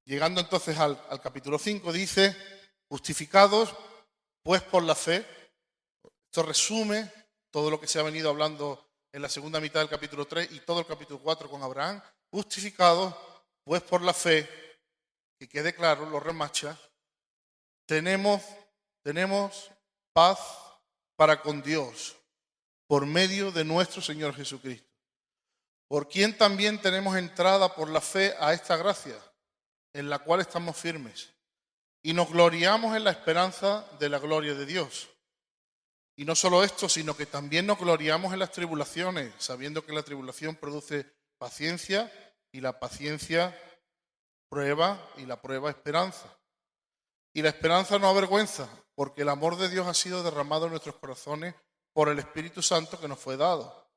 Llegando entonces al capítulo 5, dice, justificados pues por la fe. Esto resume todo lo que se ha venido hablando en la segunda mitad del capítulo 3 y todo el capítulo 4 con Abraham. Justificados pues por la fe, que quede claro, lo remacha, tenemos paz para con Dios por medio de nuestro Señor Jesucristo, por quien también tenemos entrada por la fe a esta gracia, en la cual estamos firmes, y nos gloriamos en la esperanza de la gloria de Dios. Y no solo esto, sino que también nos gloriamos en las tribulaciones, sabiendo que la tribulación produce paciencia, y la paciencia prueba, y la prueba esperanza. Y la esperanza no avergüenza, porque el amor de Dios ha sido derramado en nuestros corazones por el Espíritu Santo que nos fue dado.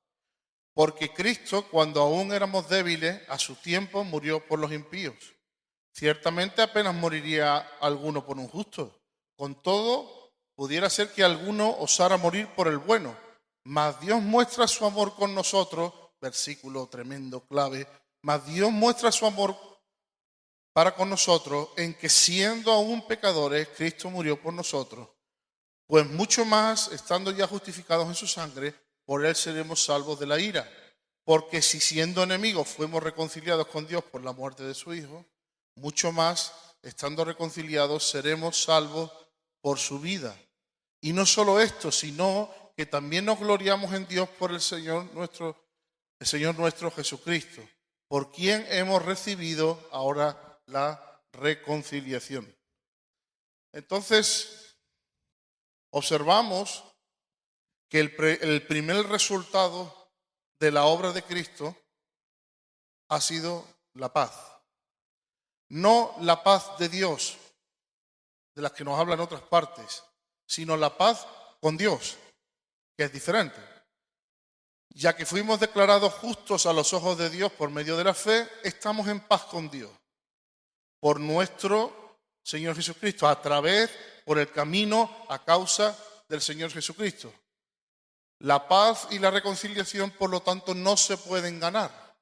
Porque Cristo, cuando aún éramos débiles, a su tiempo murió por los impíos. Ciertamente apenas moriría alguno por un justo. Con todo, pudiera ser que alguno osara morir por el bueno. Mas Dios muestra su amor con nosotros, versículo tremendo, clave, mas Dios muestra su amor para con nosotros en que siendo aún pecadores, Cristo murió por nosotros. Pues mucho más, estando ya justificados en su sangre, por él seremos salvos de la ira. Porque si siendo enemigos fuimos reconciliados con Dios por la muerte de su Hijo, mucho más, estando reconciliados, seremos salvos por su vida. Y no solo esto, sino que también nos gloriamos en Dios por el Señor nuestro Jesucristo, por quien hemos recibido ahora la reconciliación. Entonces, observamos que el primer resultado de la obra de Cristo ha sido la paz. No la paz de Dios, de la que nos habla en otras partes, sino la paz con Dios, que es diferente. Ya que fuimos declarados justos a los ojos de Dios por medio de la fe, estamos en paz con Dios, por nuestro Señor Jesucristo, por el camino a causa del Señor Jesucristo. La paz y la reconciliación, por lo tanto, no se pueden ganar.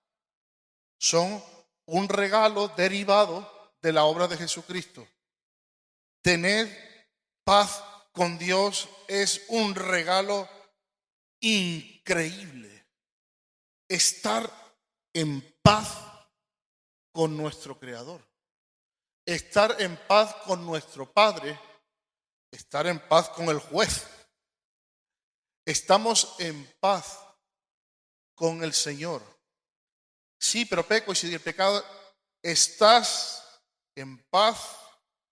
Son un regalo derivado de la obra de Jesucristo. Tener paz con Dios es un regalo increíble. Estar en paz con nuestro Creador. Estar en paz con nuestro Padre. Estar en paz con el juez. Estamos en paz con el Señor. Sí, pero peco, y si el pecado, estás en paz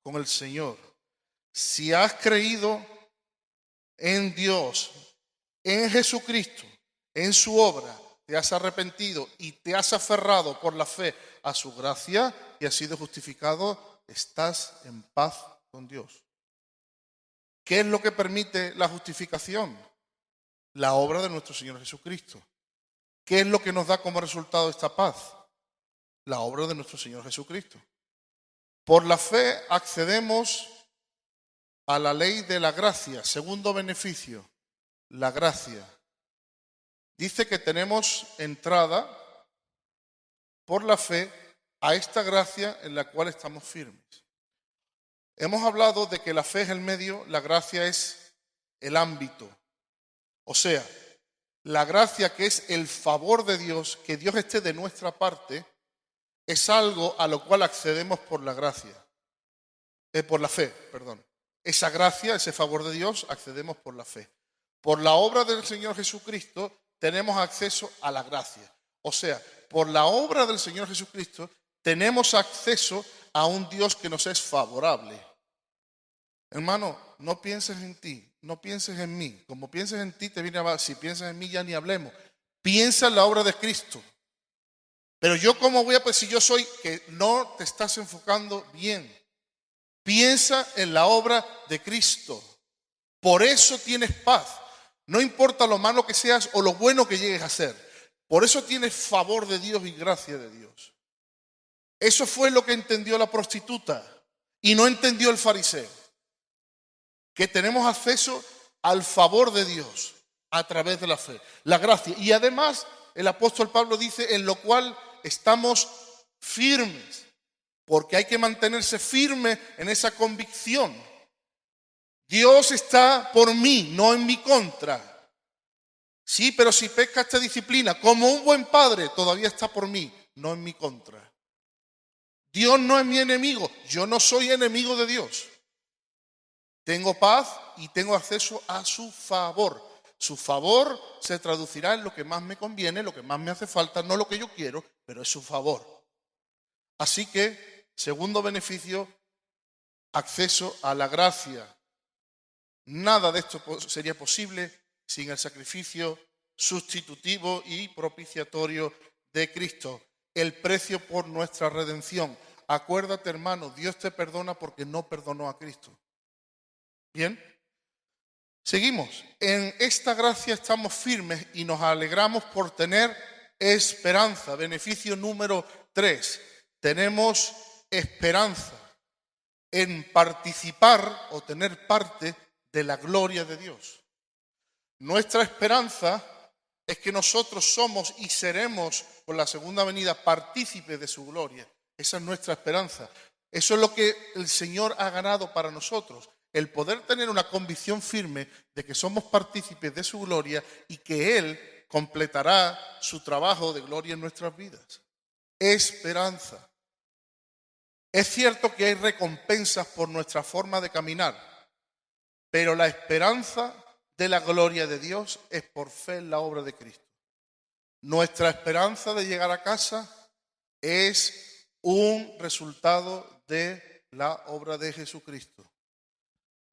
con el Señor. Si has creído en Dios, en Jesucristo, en su obra, te has arrepentido y te has aferrado por la fe a su gracia y has sido justificado, estás en paz con Dios. ¿Qué es lo que permite la justificación? La obra de nuestro Señor Jesucristo. ¿Qué es lo que nos da como resultado esta paz? La obra de nuestro Señor Jesucristo. Por la fe accedemos a la ley de la gracia. Segundo beneficio, la gracia. Dice que tenemos entrada por la fe a esta gracia en la cual estamos firmes. Hemos hablado de que la fe es el medio, la gracia es el ámbito. O sea, la gracia, que es el favor de Dios, que Dios esté de nuestra parte, es algo a lo cual accedemos por la gracia. Por la fe, perdón. Esa gracia, ese favor de Dios, accedemos por la fe. Por la obra del Señor Jesucristo tenemos acceso a la gracia. O sea, por la obra del Señor Jesucristo tenemos acceso a un Dios que nos es favorable. Hermano, no pienses en ti, no pienses en mí. Como pienses en ti, te viene abajo. Si piensas en mí, ya ni hablemos. Piensa en la obra de Cristo. Pero yo, ¿cómo voy a pues si yo soy que no te estás enfocando bien? Piensa en la obra de Cristo. Por eso tienes paz. No importa lo malo que seas o lo bueno que llegues a ser. Por eso tienes favor de Dios y gracia de Dios. Eso fue lo que entendió la prostituta y no entendió el fariseo. Que tenemos acceso al favor de Dios a través de la fe, la gracia. Y además el apóstol Pablo dice, en lo cual estamos firmes. porque hay que mantenerse firme en esa convicción. Dios está por mí, no en mi contra. Sí, pero si pesca esta disciplina, como un buen padre, todavía está por mí, no en mi contra. Dios no es mi enemigo, yo no soy enemigo de Dios. Tengo paz y tengo acceso a su favor. Su favor se traducirá en lo que más me conviene, lo que más me hace falta, no lo que yo quiero, pero es su favor. Así que, segundo beneficio, acceso a la gracia. Nada de esto sería posible sin el sacrificio sustitutivo y propiciatorio de Cristo, el precio por nuestra redención. Acuérdate, hermano, Dios te perdona porque no perdonó a Cristo. Bien, seguimos. En esta gracia estamos firmes y nos alegramos por tener esperanza. Beneficio número 3. Tenemos esperanza en participar o tener parte de la gloria de Dios. Nuestra esperanza es que nosotros somos y seremos por la segunda venida partícipes de su gloria. Esa es nuestra esperanza. Eso es lo que el Señor ha ganado para nosotros. El poder tener una convicción firme de que somos partícipes de su gloria y que Él completará su trabajo de gloria en nuestras vidas. Esperanza. Es cierto que hay recompensas por nuestra forma de caminar, pero la esperanza de la gloria de Dios es por fe en la obra de Cristo. Nuestra esperanza de llegar a casa es un resultado de la obra de Jesucristo.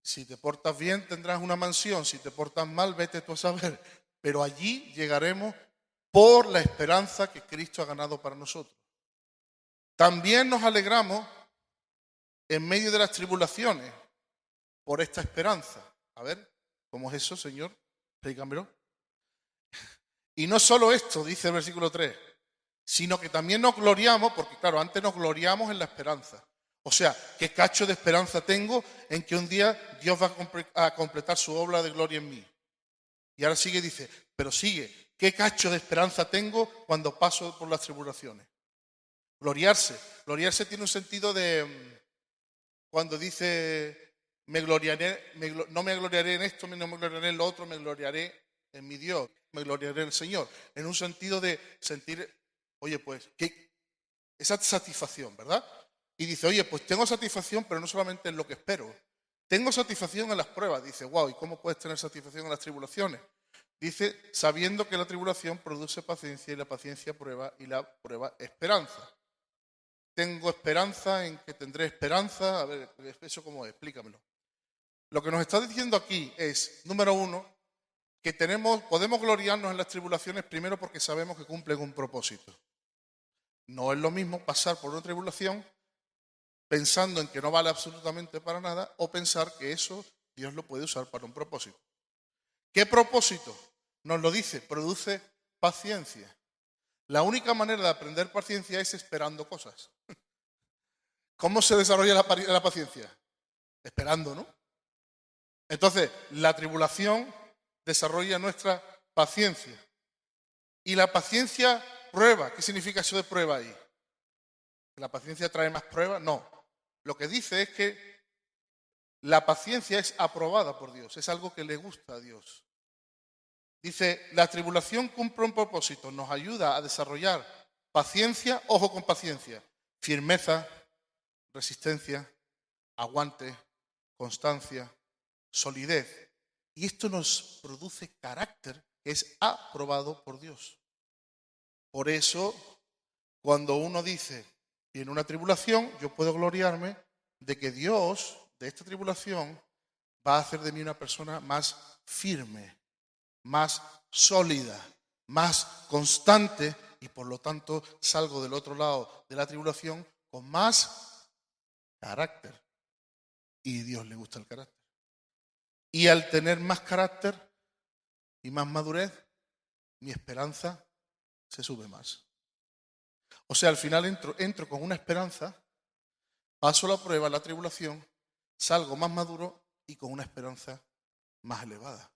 Si te portas bien tendrás una mansión, si te portas mal vete tú a saber, pero allí llegaremos por la esperanza que Cristo ha ganado para nosotros. También nos alegramos en medio de las tribulaciones por esta esperanza. A ver, ¿cómo es eso, Señor? Explícamelo. Y no solo esto, dice el versículo 3, sino que también nos gloriamos, porque claro, antes nos gloriamos en la esperanza. O sea, ¿qué cacho de esperanza tengo en que un día Dios va a completar su obra de gloria en mí? Y ahora sigue, dice, pero sigue, ¿qué cacho de esperanza tengo cuando paso por las tribulaciones? Gloriarse. Gloriarse tiene un sentido de, cuando dice, me gloriaré, no me gloriaré en esto, no me gloriaré en lo otro, me gloriaré en mi Dios, me gloriaré en el Señor. En un sentido de sentir, oye, pues, esa satisfacción, ¿verdad? Y dice, oye, pues tengo satisfacción, pero no solamente en lo que espero. Tengo satisfacción en las pruebas. Dice, wow, ¿y cómo puedes tener satisfacción en las tribulaciones? Dice, sabiendo que la tribulación produce paciencia y la paciencia prueba y la prueba esperanza. Tengo esperanza en que tendré esperanza. A ver, ¿eso cómo es? Explícamelo. Lo que nos está diciendo aquí es, número 1, que podemos gloriarnos en las tribulaciones primero porque sabemos que cumplen un propósito. No es lo mismo pasar por una tribulación pensando en que no vale absolutamente para nada o pensar que eso Dios lo puede usar para un propósito. ¿Qué propósito? Nos lo dice, produce paciencia. La única manera de aprender paciencia es esperando cosas. ¿Cómo se desarrolla la paciencia? Esperando, ¿no? Entonces, la tribulación desarrolla nuestra paciencia. Y la paciencia prueba. ¿Qué significa eso de prueba ahí? ¿La paciencia trae más pruebas? No. Lo que dice es que la paciencia es aprobada por Dios, es algo que le gusta a Dios. Dice, la tribulación cumple un propósito, nos ayuda a desarrollar paciencia, ojo con paciencia, firmeza, resistencia, aguante, constancia, solidez. Y esto nos produce carácter que es aprobado por Dios. Por eso, cuando uno dice, en una tribulación, yo puedo gloriarme de que Dios, de esta tribulación, va a hacer de mí una persona más firme, más sólida, más constante y por lo tanto salgo del otro lado de la tribulación con más carácter. Y a Dios le gusta el carácter. Y al tener más carácter y más madurez, mi esperanza se sube más. O sea, al final entro con una esperanza, paso la prueba, la tribulación, salgo más maduro y con una esperanza más elevada.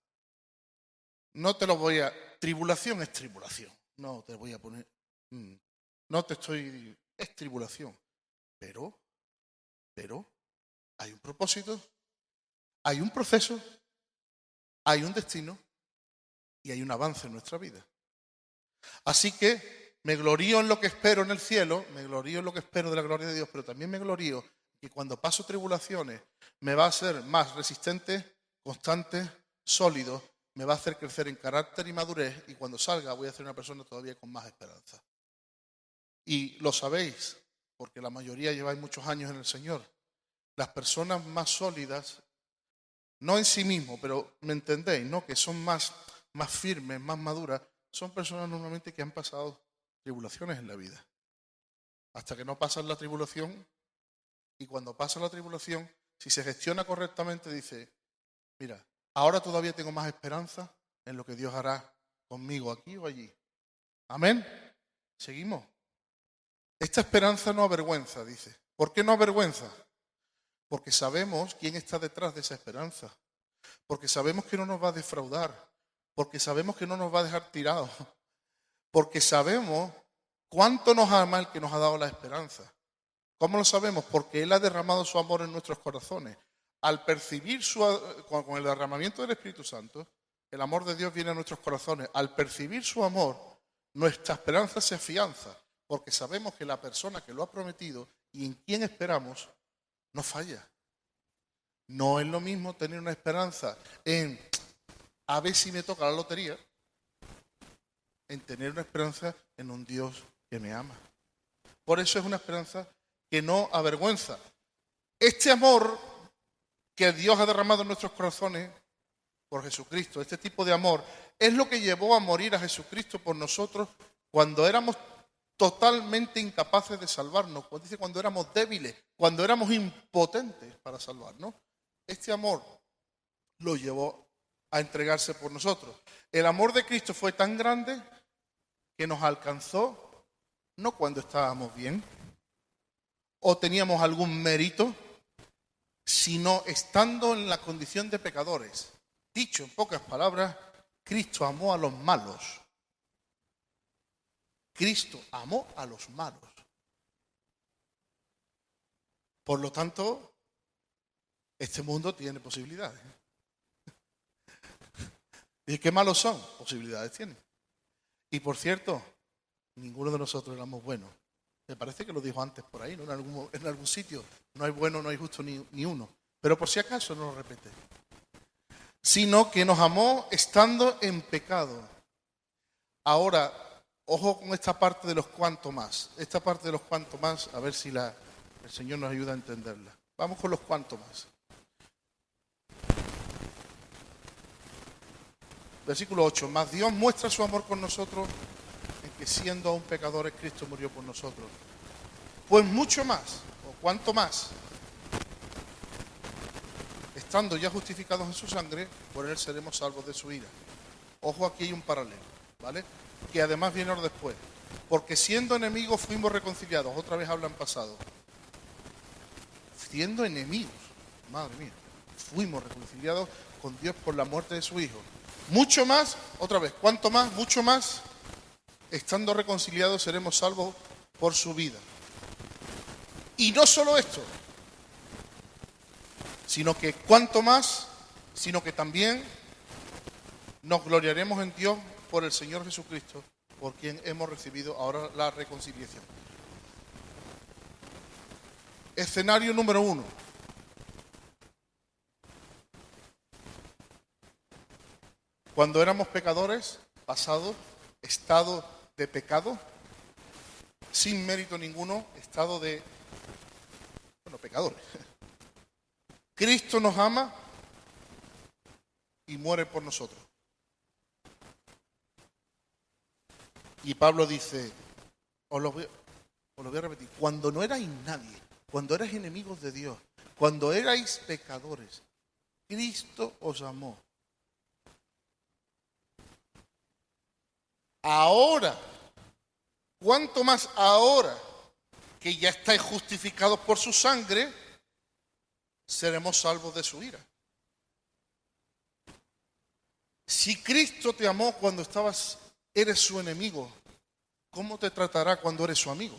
No te lo voy a... Tribulación es tribulación. No te voy a poner... No te estoy... Es tribulación. Pero hay un propósito, hay un proceso, hay un destino y hay un avance en nuestra vida. Así que me glorío en lo que espero en el cielo, me glorío en lo que espero de la gloria de Dios, pero también me glorío que cuando paso tribulaciones me va a hacer más resistente, constante, sólido, me va a hacer crecer en carácter y madurez, y cuando salga voy a ser una persona todavía con más esperanza. Y lo sabéis, porque la mayoría lleváis muchos años en el Señor. Las personas más sólidas, no en sí mismos, pero me entendéis, ¿no? Que son más firmes, más maduras, son personas normalmente que han pasado tribulaciones en la vida. Hasta que no pasan la tribulación, y cuando pasa la tribulación, si se gestiona correctamente, dice, mira, ahora todavía tengo más esperanza en lo que Dios hará conmigo aquí o allí. Amén. Seguimos. Esta esperanza no avergüenza, dice. ¿Por qué no avergüenza? Porque sabemos quién está detrás de esa esperanza. Porque sabemos que no nos va a defraudar. Porque sabemos que no nos va a dejar tirados. Porque sabemos cuánto nos ama el que nos ha dado la esperanza. ¿Cómo lo sabemos? Porque Él ha derramado su amor en nuestros corazones. Al percibir con el derramamiento del Espíritu Santo, el amor de Dios viene a nuestros corazones. Al percibir su amor, nuestra esperanza se afianza, porque sabemos que la persona que lo ha prometido y en quien esperamos, no falla. No es lo mismo tener una esperanza en a ver si me toca la lotería, en tener una esperanza en un Dios que me ama. Por eso es una esperanza que no avergüenza. Este amor que Dios ha derramado en nuestros corazones por Jesucristo, este tipo de amor, es lo que llevó a morir a Jesucristo por nosotros cuando éramos totalmente incapaces de salvarnos, cuando éramos débiles, cuando éramos impotentes para salvarnos. Este amor lo llevó a entregarse por nosotros. El amor de Cristo fue tan grande que nos alcanzó no cuando estábamos bien o teníamos algún mérito, sino estando en la condición de pecadores. Dicho en pocas palabras, Cristo amó a los malos. Cristo amó a los malos. Por lo tanto, este mundo tiene posibilidades. ¿Y qué malos son? Posibilidades tienen. Y por cierto, ninguno de nosotros éramos buenos. Me parece que lo dijo antes por ahí, ¿no? En algún sitio. No hay bueno, no hay justo ni uno. Pero por si acaso no lo repite. Sino que nos amó estando en pecado. Ahora, ojo con esta parte de los cuanto más. Esta parte de los cuanto más, a ver si el Señor nos ayuda a entenderla. Vamos con los cuanto más. Versículo 8. Mas Dios muestra su amor con nosotros en que siendo aún pecadores, Cristo murió por nosotros. Pues mucho más, o cuanto más, estando ya justificados en su sangre, por Él seremos salvos de su ira. Ojo, aquí hay un paralelo, ¿vale? Que además viene ahora después. Porque siendo enemigos fuimos reconciliados. Otra vez habla en pasado. Siendo enemigos, madre mía, fuimos reconciliados con Dios por la muerte de su Hijo. Mucho más, otra vez, ¿cuánto más? Mucho más, estando reconciliados seremos salvos por su vida. Y no solo esto, sino que cuánto más, sino que también nos gloriaremos en Dios por el Señor Jesucristo, por quien hemos recibido ahora la reconciliación. Escenario número 1. Cuando éramos pecadores, pasado, estado de pecado, sin mérito ninguno, estado de, pecadores. Cristo nos ama y muere por nosotros. Y Pablo dice, os lo voy a repetir, cuando no erais nadie, cuando erais enemigos de Dios, cuando erais pecadores, Cristo os amó. Ahora, ¿cuánto más ahora que ya estáis justificados por su sangre, seremos salvos de su ira? Si Cristo te amó cuando eres su enemigo, ¿cómo te tratará cuando eres su amigo?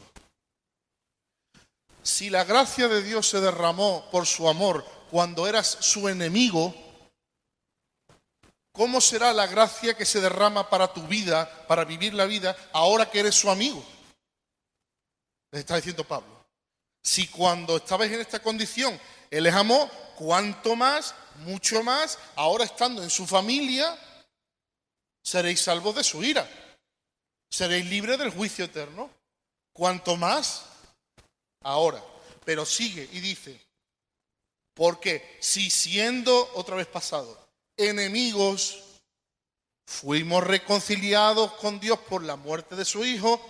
Si la gracia de Dios se derramó por su amor cuando eras su enemigo, ¿cómo será la gracia que se derrama para tu vida, para vivir la vida, ahora que eres su amigo? Les está diciendo Pablo. Si cuando estabais en esta condición Él les amó, cuánto más, mucho más, ahora estando en su familia, seréis salvos de su ira. Seréis libres del juicio eterno. Cuanto más, ahora. Pero sigue y dice, porque si siendo, otra vez pasado, enemigos, fuimos reconciliados con Dios por la muerte de su Hijo,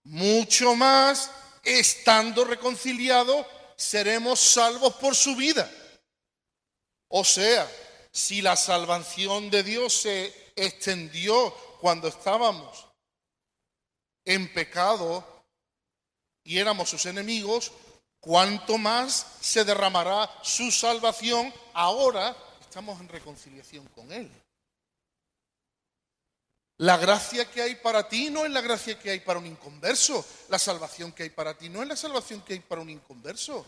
mucho más, estando reconciliados, seremos salvos por su vida. O sea, si la salvación de Dios se extendió cuando estábamos en pecado y éramos sus enemigos, ¿cuánto más se derramará su salvación ahora que estamos en reconciliación con Él? La gracia que hay para ti no es la gracia que hay para un inconverso. La salvación que hay para ti no es la salvación que hay para un inconverso.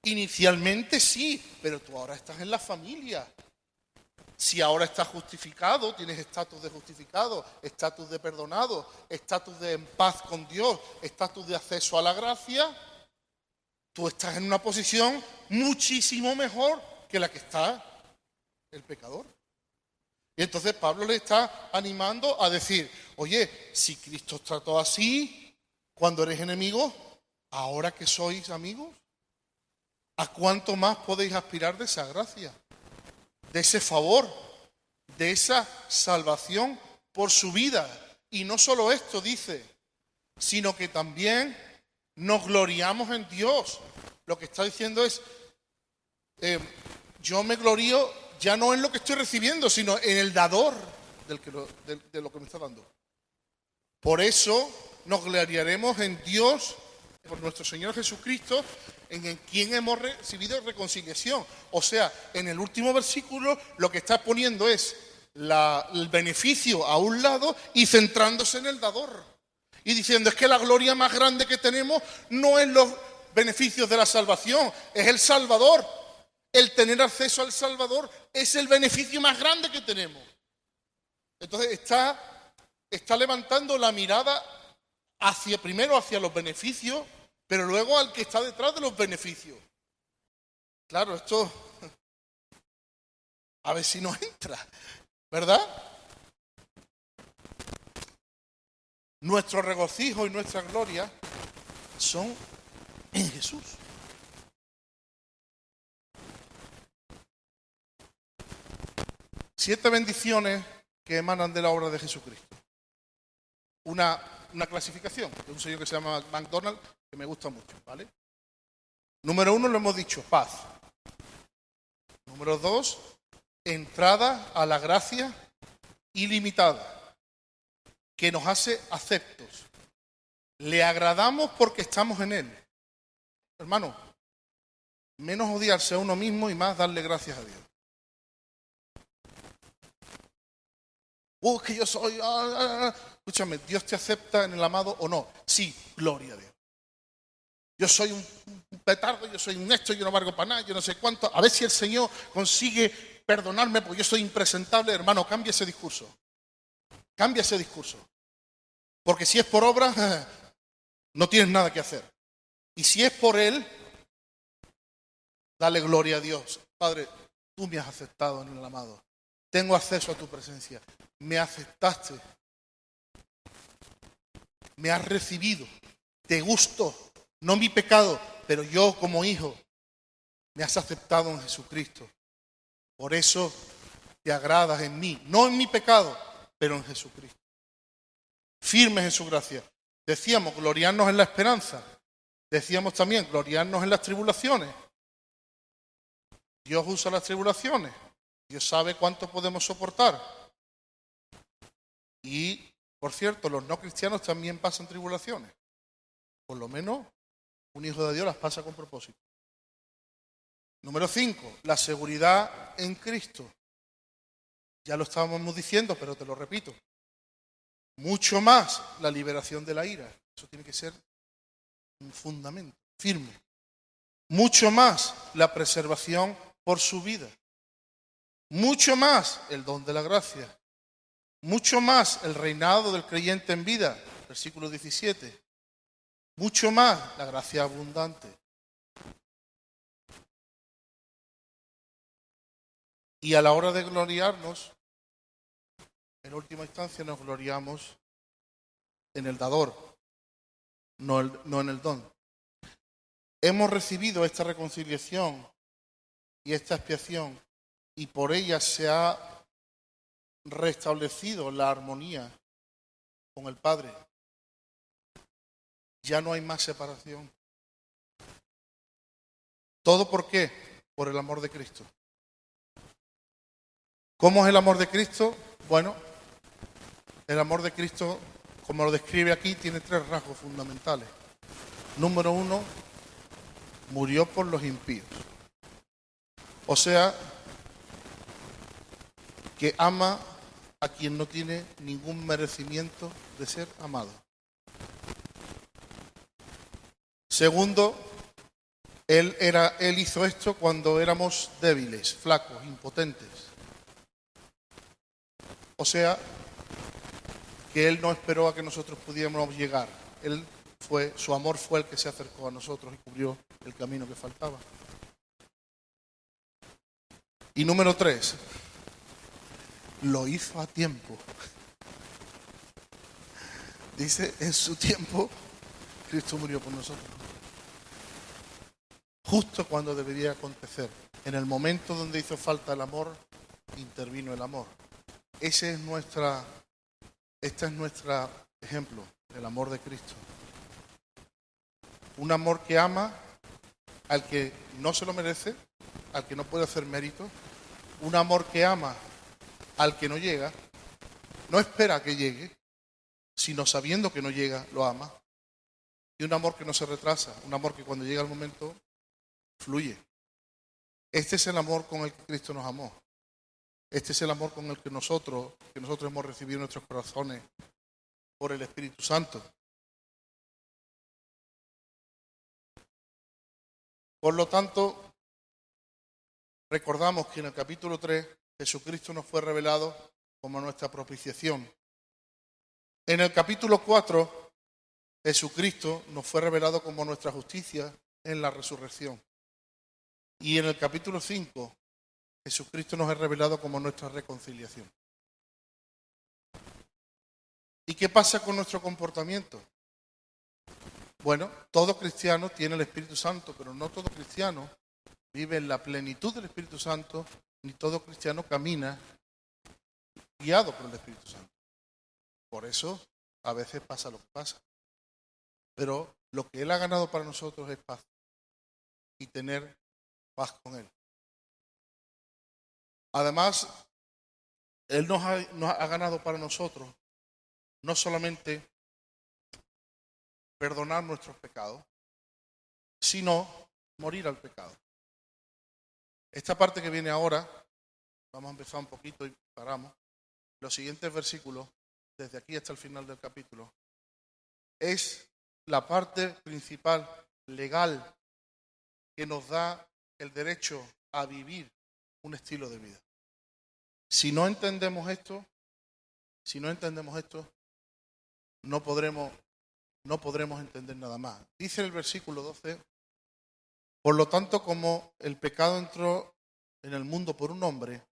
Inicialmente sí, pero tú ahora estás en la familia. Si ahora estás justificado, tienes estatus de justificado, estatus de perdonado, estatus de en paz con Dios, estatus de acceso a la gracia, tú estás en una posición muchísimo mejor que la que está el pecador. Y entonces Pablo le está animando a decir, oye, si Cristo os trató así cuando eres enemigo, ahora que sois amigos, ¿a cuánto más podéis aspirar de esa gracia, de ese favor, de esa salvación por su vida? Y no solo esto dice, sino que también nos gloriamos en Dios. Lo que está diciendo es, yo me glorío ya no en lo que estoy recibiendo, sino en el dador de lo que me está dando. Por eso nos gloriaremos en Dios, por nuestro Señor Jesucristo, en quien hemos recibido reconciliación. O sea, en el último versículo lo que está poniendo es el beneficio a un lado y centrándose en el dador. Y diciendo, es que la gloria más grande que tenemos no es los beneficios de la salvación, es el Salvador. El tener acceso al Salvador es el beneficio más grande que tenemos. Entonces está levantando la mirada primero hacia los beneficios, pero luego al que está detrás de los beneficios. Claro, esto a ver si nos entra, ¿verdad? Nuestro regocijo y nuestra gloria son en Jesús. Siete bendiciones que emanan de la obra de Jesucristo. Una clasificación de un señor que se llama McDonald, que me gusta mucho, ¿vale? Número 1, lo hemos dicho, paz. Número 2, entrada a la gracia ilimitada, que nos hace aceptos. Le agradamos porque estamos en Él. Hermano, menos odiarse a uno mismo y más darle gracias a Dios. Que yo soy... Escúchame, ¿Dios te acepta en el amado o no? Sí, gloria a Dios. Yo soy un petardo, yo soy un esto, yo no valgo para nada, yo no sé cuánto. A ver si el Señor consigue perdonarme porque yo soy impresentable. Hermano, cambia ese discurso. Cambia ese discurso. Porque si es por obra, no tienes nada que hacer. Y si es por Él, dale gloria a Dios. Padre, tú me has aceptado en el amado. Tengo acceso a tu presencia. Me aceptaste. Me has recibido. Te gustó. No mi pecado, pero yo como hijo me has aceptado en Jesucristo. Por eso te agradas en mí. No en mi pecado, pero en Jesucristo. Firmes en su gracia. Decíamos gloriarnos en la esperanza. Decíamos también gloriarnos en las tribulaciones. Dios usa las tribulaciones. Dios sabe cuánto podemos soportar. Y, por cierto, los no cristianos también pasan tribulaciones. Por lo menos un hijo de Dios las pasa con propósito. Número 5, la seguridad en Cristo. Ya lo estábamos diciendo, pero te lo repito. Mucho más la liberación de la ira. Eso tiene que ser un fundamento. firme. Mucho más la preservación por su vida. Mucho más el don de la gracia. Mucho más el reinado del creyente en vida, versículo 17. Mucho más la gracia abundante. Y a la hora de gloriarnos, en última instancia nos gloriamos en el dador, no en el don. Hemos recibido esta reconciliación y esta expiación y por ella se ha restablecido la armonía con el Padre. Ya no hay más separación. ¿Todo por qué? Por el amor de Cristo. ¿Cómo es el amor de Cristo? Bueno, el amor de Cristo, como lo describe aquí, tiene 3 rasgos fundamentales. Número 1, murió por los impíos. O sea, que ama a quien no tiene ningún merecimiento de ser amado. Segundo, Él hizo esto cuando éramos débiles, flacos, impotentes. O sea, que Él no esperó a que nosotros pudiéramos llegar. Su amor fue el que se acercó a nosotros y cubrió el camino que faltaba. Y número 3, lo hizo a tiempo. Dice, en su tiempo, Cristo murió por nosotros. Justo cuando debería acontecer. En el momento donde hizo falta el amor, intervino el amor. Este es nuestro ejemplo, el amor de Cristo. Un amor que ama al que no se lo merece, al que no puede hacer mérito. Un amor que ama al que no llega, no espera a que llegue, sino sabiendo que no llega, lo ama. Y un amor que no se retrasa, un amor que cuando llega el momento, fluye. Este es el amor con el que Cristo nos amó. Este es el amor con el que nosotros hemos recibido en nuestros corazones por el Espíritu Santo. Por lo tanto, recordamos que en el capítulo 3 Jesucristo nos fue revelado como nuestra propiciación. En el capítulo 4 Jesucristo nos fue revelado como nuestra justicia en la resurrección. Y en el capítulo 5 Jesucristo nos es revelado como nuestra reconciliación. ¿Y qué pasa con nuestro comportamiento? Bueno, todo cristiano tiene el Espíritu Santo, pero no todo cristiano vive en la plenitud del Espíritu Santo, ni todo cristiano camina guiado por el Espíritu Santo. Por eso a veces pasa lo que pasa. Pero lo que Él ha ganado para nosotros es paz y tener paz con Él. Además, Él nos ha ganado para nosotros no solamente perdonar nuestros pecados, sino morir al pecado. Esta parte que viene ahora, vamos a empezar un poquito y paramos. Los siguientes versículos, desde aquí hasta el final del capítulo, es la parte principal legal que nos da el derecho a vivir un estilo de vida. Si no entendemos esto, no podremos entender nada más. Dice el versículo 12, por lo tanto, como el pecado entró en el mundo por un hombre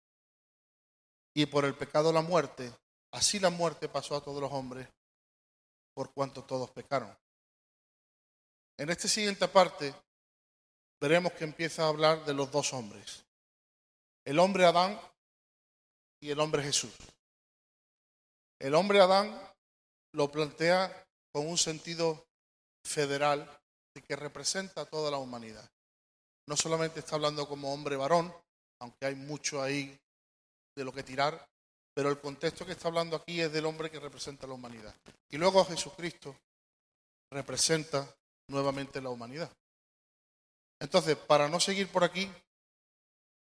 y por el pecado la muerte, así la muerte pasó a todos los hombres por cuanto todos pecaron. En esta siguiente parte veremos que empieza a hablar de los 2 hombres, el hombre Adán y el hombre Jesús. El hombre Adán lo plantea con un sentido federal de que representa a toda la humanidad. No solamente está hablando como hombre varón, aunque hay mucho ahí de lo que tirar, pero el contexto que está hablando aquí es del hombre que representa a la humanidad. Y luego Jesucristo representa nuevamente la humanidad. Entonces, para no seguir por aquí,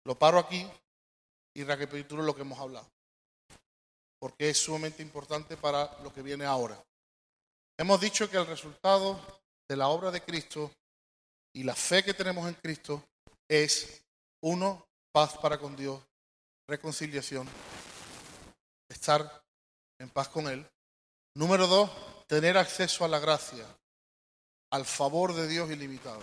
lo paro aquí y recapitulo lo que hemos hablado, porque es sumamente importante para lo que viene ahora. Hemos dicho que el resultado de la obra de Cristo y la fe que tenemos en Cristo es, uno, paz para con Dios, reconciliación, estar en paz con Él. Número 2, tener acceso a la gracia, al favor de Dios ilimitado.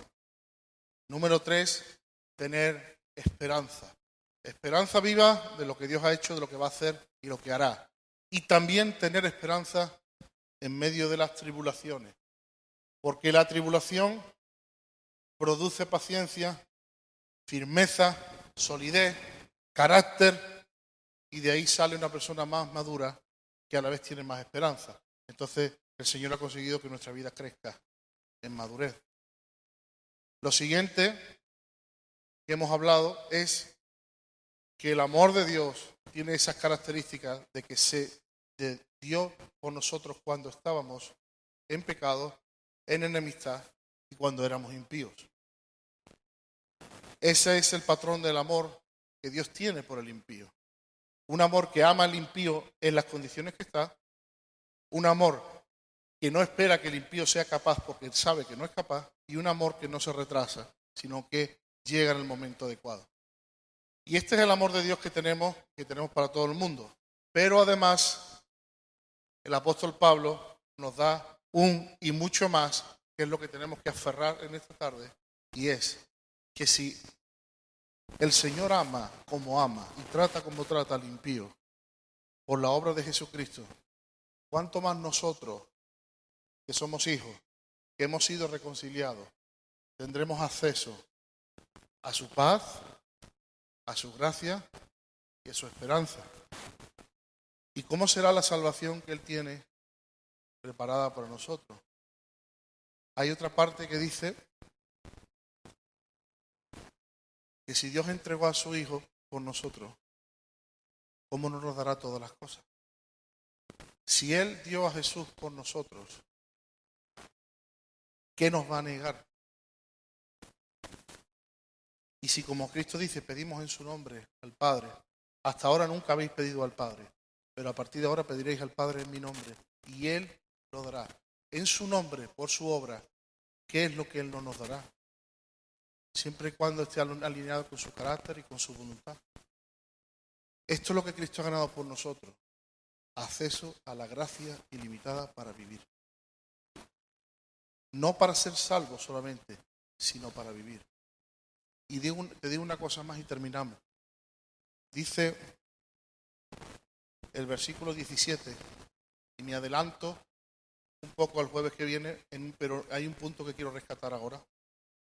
Número 3, tener esperanza. Esperanza viva de lo que Dios ha hecho, de lo que va a hacer y lo que hará. Y también tener esperanza en medio de las tribulaciones. Porque la tribulación produce paciencia, firmeza, solidez, carácter, y de ahí sale una persona más madura que a la vez tiene más esperanza. Entonces el Señor ha conseguido que nuestra vida crezca en madurez. Lo siguiente que hemos hablado es que el amor de Dios tiene esas características de que se dio por nosotros cuando estábamos en pecado, en enemistad y cuando éramos impíos. Ese es el patrón del amor que Dios tiene por el impío. Un amor que ama al impío en las condiciones que está, un amor que no espera que el impío sea capaz porque él sabe que no es capaz, y un amor que no se retrasa, sino que llega en el momento adecuado. Y este es el amor de Dios que tenemos para todo el mundo. Pero además, el apóstol Pablo nos da un y mucho más, que es lo que tenemos que aferrar en esta tarde, y es que si el Señor ama y trata como trata al impío por la obra de Jesucristo, ¿cuánto más nosotros, que somos hijos, que hemos sido reconciliados, tendremos acceso a su paz, a su gracia y a su esperanza? ¿Y cómo será la salvación que Él tiene preparada para nosotros? Hay otra parte que dice que si Dios entregó a su Hijo por nosotros, ¿cómo no nos dará todas las cosas? Si Él dio a Jesús por nosotros, ¿qué nos va a negar? Y si, como Cristo dice, pedimos en su nombre al Padre, hasta ahora nunca habéis pedido al Padre, pero a partir de ahora pediréis al Padre en mi nombre, y Él lo dará. En su nombre, por su obra, ¿qué es lo que Él no nos dará? Siempre y cuando esté alineado con su carácter y con su voluntad. Esto es lo que Cristo ha ganado por nosotros. Acceso a la gracia ilimitada para vivir. No para ser salvo solamente, sino para vivir. Y te digo una cosa más y terminamos. Dice el versículo 17, y me adelanto un poco al jueves que viene, pero hay un punto que quiero rescatar ahora.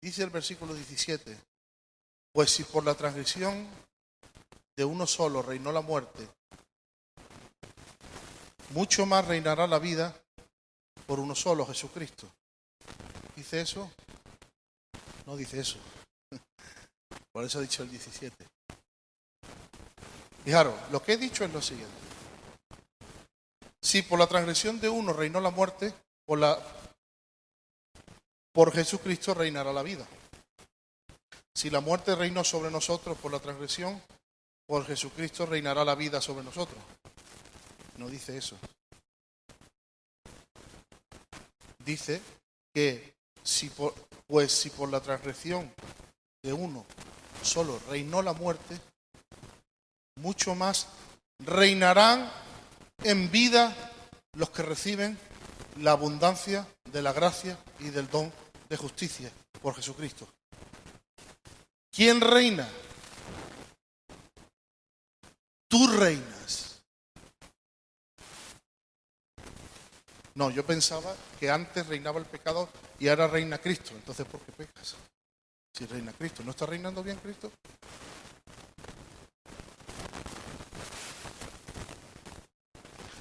Dice el versículo 17, pues si por la transgresión de uno solo reinó la muerte, mucho más reinará la vida por uno solo, Jesucristo. ¿Dice eso? No dice eso. Por eso he dicho el 17. Fijaros, lo que he dicho es lo siguiente. Si por la transgresión de uno reinó la muerte, por Jesucristo reinará la vida. Si la muerte reinó sobre nosotros por la transgresión, por Jesucristo reinará la vida sobre nosotros. No dice eso. Dice que si por la transgresión de uno solo reinó la muerte, mucho más reinarán en vida los que reciben la abundancia de la gracia y del don de justicia por Jesucristo. ¿Quién reina? Tú reinas. No, yo pensaba que antes reinaba el pecado y ahora reina Cristo. Entonces, ¿por qué pecas? Si reina Cristo, ¿no está reinando bien Cristo?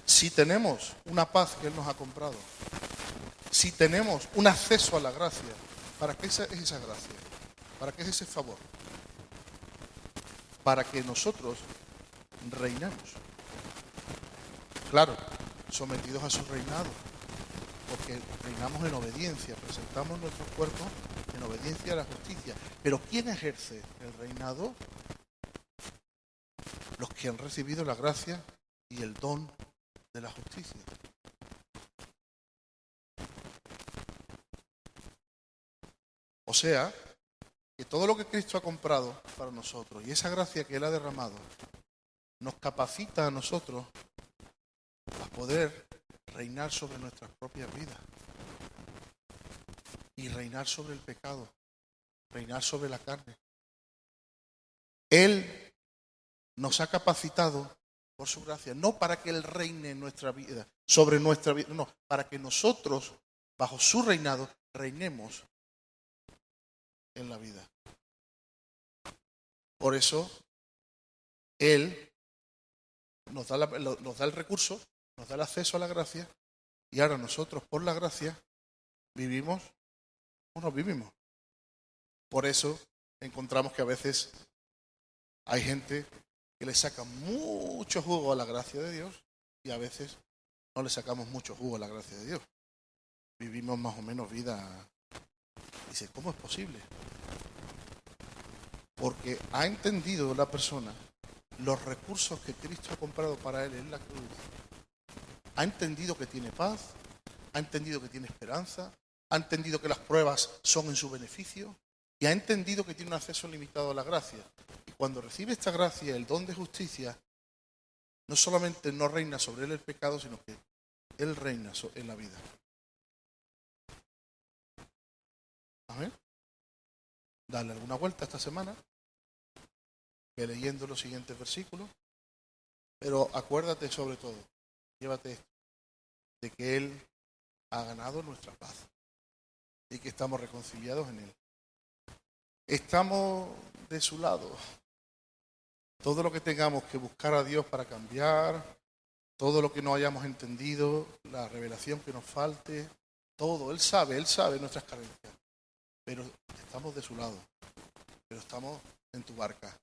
Si tenemos una paz que Él nos ha comprado, si tenemos un acceso a la gracia, ¿para qué es esa gracia? ¿Para qué es ese favor? Para que nosotros reinemos. Claro, sometidos a su reinado, porque reinamos en obediencia, presentamos nuestros cuerpos en obediencia a la justicia. Pero ¿quién ejerce el reinado? Los que han recibido la gracia y el don de la justicia. O sea, que todo lo que Cristo ha comprado para nosotros y esa gracia que Él ha derramado nos capacita a nosotros a poder reinar sobre nuestras propias vidas y reinar sobre el pecado, reinar sobre la carne. Él nos ha capacitado por su gracia, no para que Él reine en nuestra vida, sobre nuestra vida, no, para que nosotros, bajo su reinado, reinemos en la vida. Por eso, Él nos da el recurso, nos da el acceso a la gracia, y ahora nosotros, por la gracia, vivimos o no vivimos. Por eso encontramos que a veces hay gente que le saca mucho jugo a la gracia de Dios y a veces no le sacamos mucho jugo a la gracia de Dios. Vivimos más o menos vida. Dice, ¿cómo es posible? Porque ha entendido la persona los recursos que Cristo ha comprado para él en la cruz. Ha entendido que tiene paz, ha entendido que tiene esperanza, ha entendido que las pruebas son en su beneficio y ha entendido que tiene un acceso limitado a la gracia. Y cuando recibe esta gracia, el don de justicia, no solamente no reina sobre él el pecado, sino que él reina en la vida. Amén. Dale alguna vuelta esta semana, ve leyendo los siguientes versículos, pero acuérdate sobre todo, llévate esto, de que Él ha ganado nuestra paz y que estamos reconciliados en Él. Estamos de su lado. Todo lo que tengamos que buscar a Dios para cambiar, todo lo que no hayamos entendido, la revelación que nos falte, todo, Él sabe nuestras carencias, pero estamos de su lado, pero estamos en tu barca.